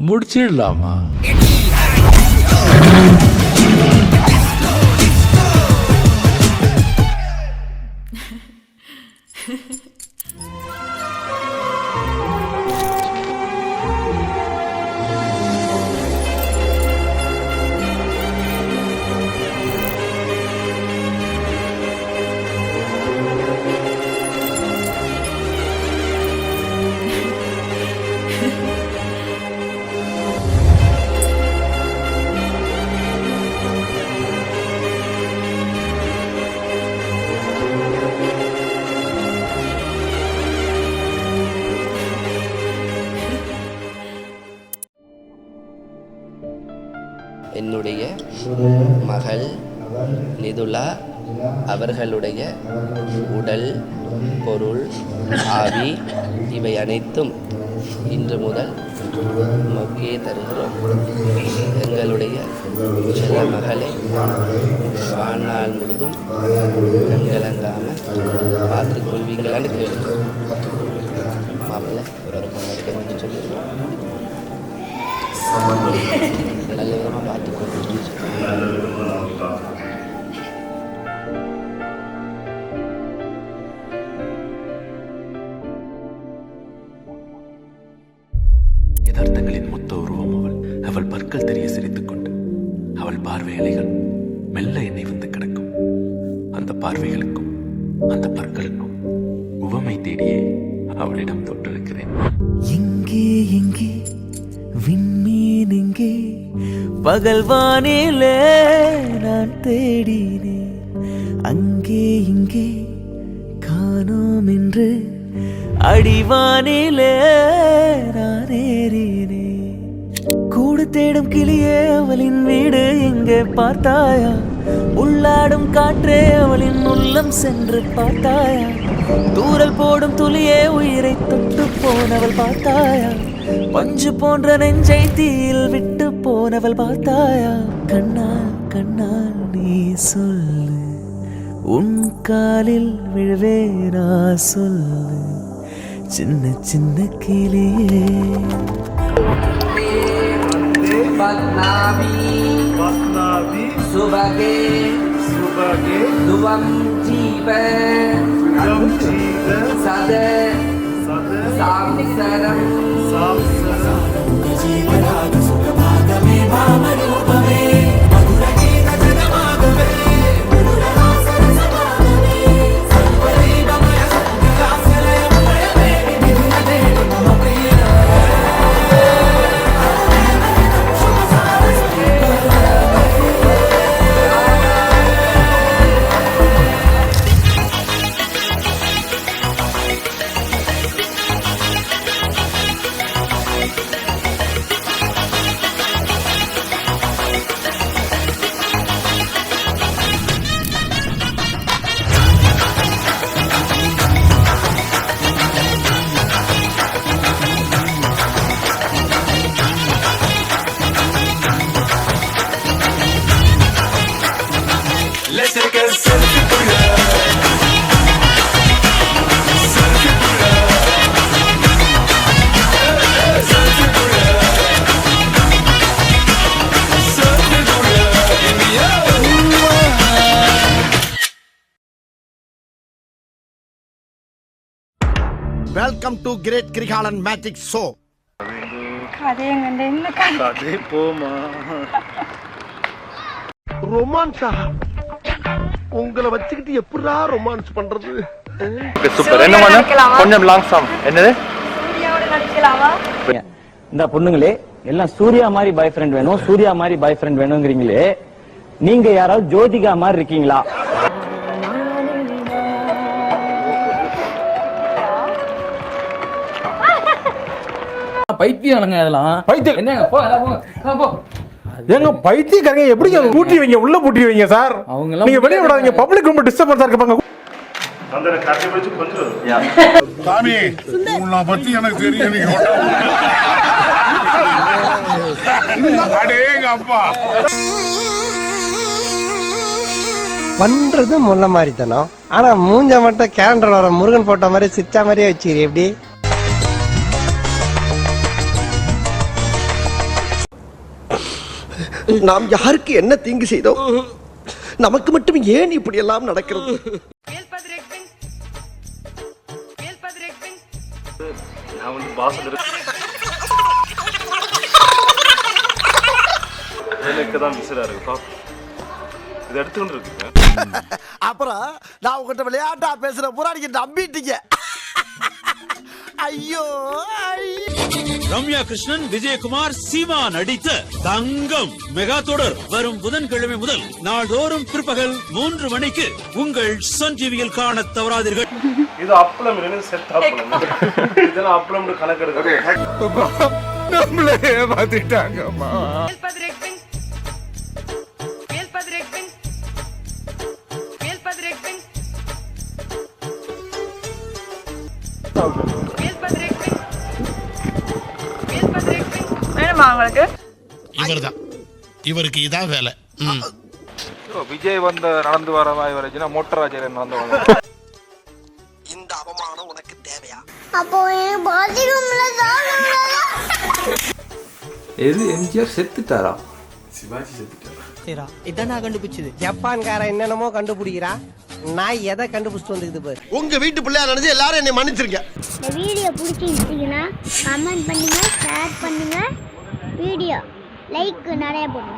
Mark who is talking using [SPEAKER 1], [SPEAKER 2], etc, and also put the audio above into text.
[SPEAKER 1] முடிச்சிடலாமா?
[SPEAKER 2] என்னுடைய மகள் நிதுலா அவர்களுடைய உடல், பொருள், ஆவி இவை அனைத்தும் இன்று முதல் மொக்கையை தருகிறோம். எங்களுடைய சில மகளை வாழ்நாள் முழுதும் கண்கலங்காமல் பார்த்துக் கொள்வீங்களான்னு கேட்கிறோம். மாப்பிள்ளை ஒரு மணி சொல்லிடுவோம். நல்ல விதமாக பார்த்துக்கொண்டு
[SPEAKER 3] யதார்த்தங்களின் மொத்த உருவம் அவள். அவள் பற்கள் தெரிய சிரித்துக் கொண்டு அவள் பார்வை அலைகள் மெல்ல என்னை வந்து கிடக்கும். அந்த பார்வைகளுக்கும் அந்த பற்களுக்கும் உவமை தேடியே அவளிடம் தொட்டிருக்கிறேன்.
[SPEAKER 4] எங்கே எங்கே விண்மீன் எங்கே, பகல் வானிலே நான் தேடினேன். அங்கே இங்கே காணோம் என்று அடிவானிலே நான் ஏறினேன். கூடு தேடும் கிளியே அவளின் வீடு எங்கே பார்த்தாயா? உள்ளாடும் காற்றே அவளின் உள்ளம் சென்று பார்த்தாயா? தூரல் போடும் துளியே உயிரை தொட்டு போனவள் பார்த்தாயா? பஞ்சு போன்ற நெஞ்சை தீயில் விட்டு போனவள் பார்த்தாயா? கண்ணால் கண்ணால் நீ சொல்லு, உன் காலில் விழுவேனா சொல்லு, சின்ன சின்ன கிளியே.
[SPEAKER 2] சுபகே சுபகே துவம் ஜீவ சத சாம்சரம் ஜீவராக சுகமாகவே மாமரூபமே மதுர கீத ஜனமாகவே மதுரஹாசர சமாகவே சர்வதேவமய சத்யாசலயமய தேவி மிதுன தேவி மம பிரிய
[SPEAKER 3] Let's take a selfie for love. Selfie for love. Selfie for love. Selfie for love. Give me your
[SPEAKER 5] Welcome to Great Krigalan Magic Show.
[SPEAKER 6] கதை எங்க என்ன கதை
[SPEAKER 5] போமா ரொமான்ஸா? உங்களை வச்சுக்கிட்டு எப்படா ரொமான்ஸ் பண்றது?
[SPEAKER 7] சூப்பர். என்ன பண்ண கொஞ்சம் லாங் சாங் என்னது?
[SPEAKER 6] சூர்யாவோட நடிக்கலாமா?
[SPEAKER 8] இந்த பொண்ணுங்களே எல்லாம் சூர்யா மாதிரி பாய் ஃப்ரெண்ட் வேணும், சூர்யா மாதிரி பாய் ஃப்ரெண்ட் வேணுங்கிறீங்களே, நீங்க யாராவது ஜோதிகா மாதிரி இருக்கீங்களா?
[SPEAKER 9] பைத்தியம் அதெல்லாம்
[SPEAKER 10] பைத்தியம்
[SPEAKER 9] என்னங்க? போ போ.
[SPEAKER 10] ஏங்க பைத்தியக்காரங்க எப்படிங்க பூட்டி வைங்க, உள்ள பூட்டி வைங்க சார்.
[SPEAKER 9] அவங்க
[SPEAKER 10] நீங்க வெளிய விடாதீங்க, பப்ளிக் ரொம்ப டிஸ்டர்பன்ஸா இருப்பாங்க.
[SPEAKER 11] அந்த கட்டி வச்சு கொஞ்சம் சாமி உன்னை பத்தி எனக்கு தெரியும். அடேங்க அப்பா
[SPEAKER 5] பண்றது முல்ல மாதிரி தானே,
[SPEAKER 4] ஆனா மூஞ்ச மட்டும் கேலண்டர் வர முருகன் போட்ட மாதிரி சிரிச்சா மாதிரியே வச்சுக்கிறீ எப்படி?
[SPEAKER 5] நாம் யாருக்கு என்ன தீங்கு செய்தோம்? நமக்கு மட்டும் ஏன் இப்படி எல்லாம் நடக்கிறது?
[SPEAKER 7] நான் வந்து பாசம் எனக்கு தான் விசிலா இருக்கு இது எடுத்துக்கிட்டு இருக்குங்க.
[SPEAKER 5] அப்புறம் நான் உங்ககிட்ட விளையாட்டா பேசுற புறாடிக்கு நம்பிட்டீங்க. ஐயோ
[SPEAKER 2] ரம்யா கிருஷ்ணன், விஜயகுமார், சீமா நடித்த தங்கம் மெகா தொடர் வரும் புதன்கிழமை முதல் நாள்தோறும் பிற்பகல் 3 மணிக்கு உங்கள் சன் டிவியில் காண தவறாதீர்கள்.
[SPEAKER 7] இது அப்பளம் செட் அப்பளம் இதெல்லாம் அப்பளம் கணக்கெடுக்க
[SPEAKER 11] நம்மளே ஏமாத்திட்டாங்கம்மா.
[SPEAKER 6] வேணுமா உங்களுக்கு?
[SPEAKER 11] இவர்தான், இவருக்கு இதான் வேலை.
[SPEAKER 7] விஜய் வந்து நடந்து வர மாதிரி வரச்சுன்னா மோட்டராஜர் நடந்து வர
[SPEAKER 5] இந்த அவமானம் உனக்கு தேவையா?
[SPEAKER 6] அப்போ பாத்ரூம்ல
[SPEAKER 1] எது எம்ஜிஆர் செத்துட்டாரா?
[SPEAKER 7] சிவாஜி செத்துட்டார்.
[SPEAKER 4] இதான் நான் கண்டுபிடிச்சது. ஜப்பான்கார என்னென்னமோ கண்டுபிடிக்கிறா, நான் எதை கண்டுபிடிச்சிட்டு வந்துக்குது பாரு.
[SPEAKER 5] உங்க வீட்டு பிள்ளையா நினைச்சு எல்லாரும் என்னை மன்னிச்சிருங்க.
[SPEAKER 6] இந்த வீடியோ பிடிச்சிருந்தீங்கன்னா கமெண்ட் பண்ணுங்க, ஷேர் பண்ணுங்க, வீடியோ லைக் நிறைய போடுங்க.